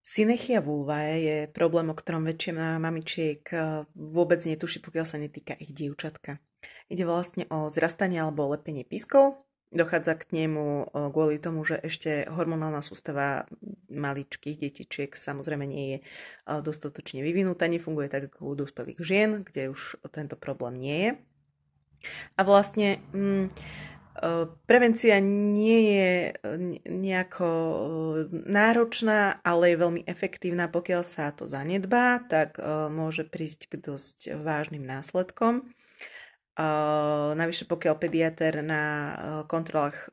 Synechia vulvae je problém, o ktorom väčšina mamičiek vôbec netuší, pokiaľ sa netýka ich dievčatka. Ide vlastne o zrastanie alebo lepenie pískov. Dochádza k nemu kvôli tomu, že ešte hormonálna sústava maličkých detičiek samozrejme nie je dostatočne vyvinutá, nefunguje tak ako u dospelých žien, kde už tento problém nie je. A vlastne prevencia nie je nejako náročná, ale je veľmi efektívna. Pokiaľ sa to zanedbá, tak môže prísť k dosť vážnym následkom. Navyše pokiaľ pediatér na kontrolách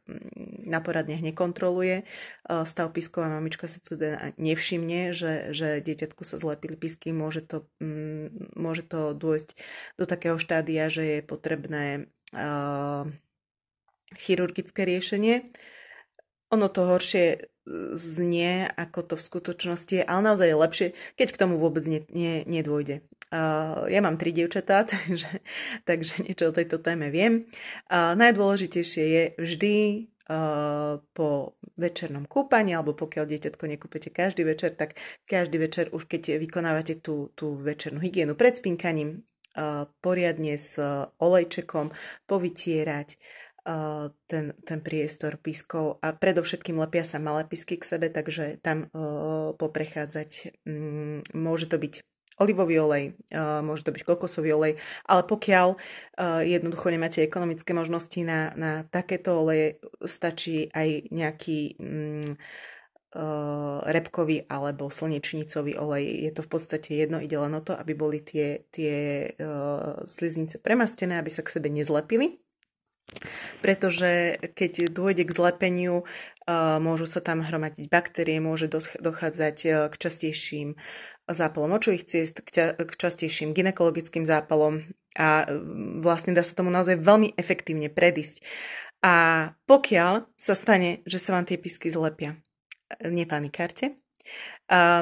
na poradniach nekontroluje stav pískov a mamička si to nevšimne, že dieťatku sa zlepili písky, môže to dôjsť do takého štádia, že je potrebné chirurgické riešenie. Ono to horšie znie, ako to v skutočnosti je, ale naozaj je lepšie, keď k tomu vôbec nedôjde. Ja mám 3 dievčatá, takže niečo o tejto téme viem. Najdôležitejšie je vždy po večernom kúpaní, alebo pokiaľ dieťatko nekúpete každý večer, tak každý večer už keď vykonávate tú večernú hygienu pred spínkaním, poriadne s olejčekom povytierať ten priestor pískov a predovšetkým lepia sa malé písky k sebe, takže tam poprechádzať môže to byť olivový olej, môže to byť kokosový olej, ale pokiaľ jednoducho nemáte ekonomické možnosti na takéto oleje, stačí aj nejaký repkový alebo slnečnicový olej. Je to v podstate jedno, ide len o to, aby boli tie sliznice premastené, aby sa k sebe nezlepili. Pretože keď dôjde k zlepeniu, môžu sa tam hromadiť baktérie, môže dochádzať k častejším zápalom očových ciest, k častejším gynekologickým zápalom a vlastne dá sa tomu naozaj veľmi efektívne predísť. A pokiaľ sa stane, že sa vám tie písky zlepia, nepanikárte.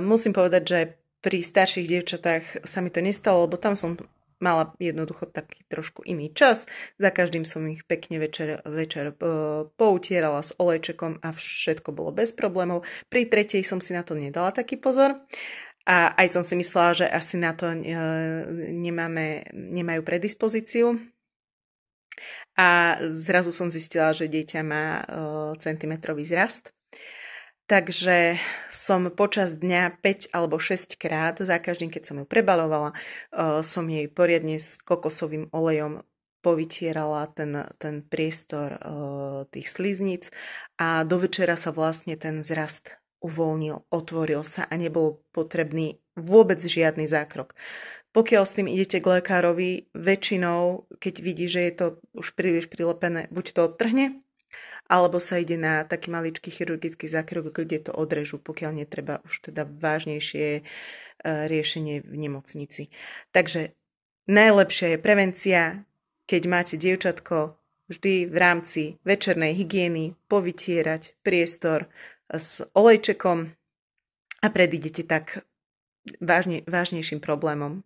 Musím povedať, že pri starších dievčatách sa mi to nestalo, lebo tam som mala jednoducho taký trošku iný čas. Za každým som ich pekne večer poutierala s olejčekom a všetko bolo bez problémov. Pri tretej som si na to nedala taký pozor. A aj som si myslela, že asi na to nemajú predispozíciu. A zrazu som zistila, že dieťa má centimetrový zrast. Takže som počas dňa 5 alebo 6 krát, za každým, keď som ju prebalovala, som jej poriadne s kokosovým olejom povytierala ten priestor tých sliznic a do večera sa vlastne ten zrast uvoľnil, otvoril sa a nebol potrebný vôbec žiadny zákrok. Pokiaľ s tým idete k lekárovi, väčšinou, keď vidí, že je to už príliš prilepené, buď to odtrhne, alebo sa ide na taký maličký chirurgický zákrok, kde to odrežu, pokiaľ netreba už teda vážnejšie riešenie v nemocnici. Takže najlepšia je prevencia, keď máte dievčatko, vždy v rámci večernej hygieny povytierať priestor s olejčekom a predídete tak vážnejším problémom.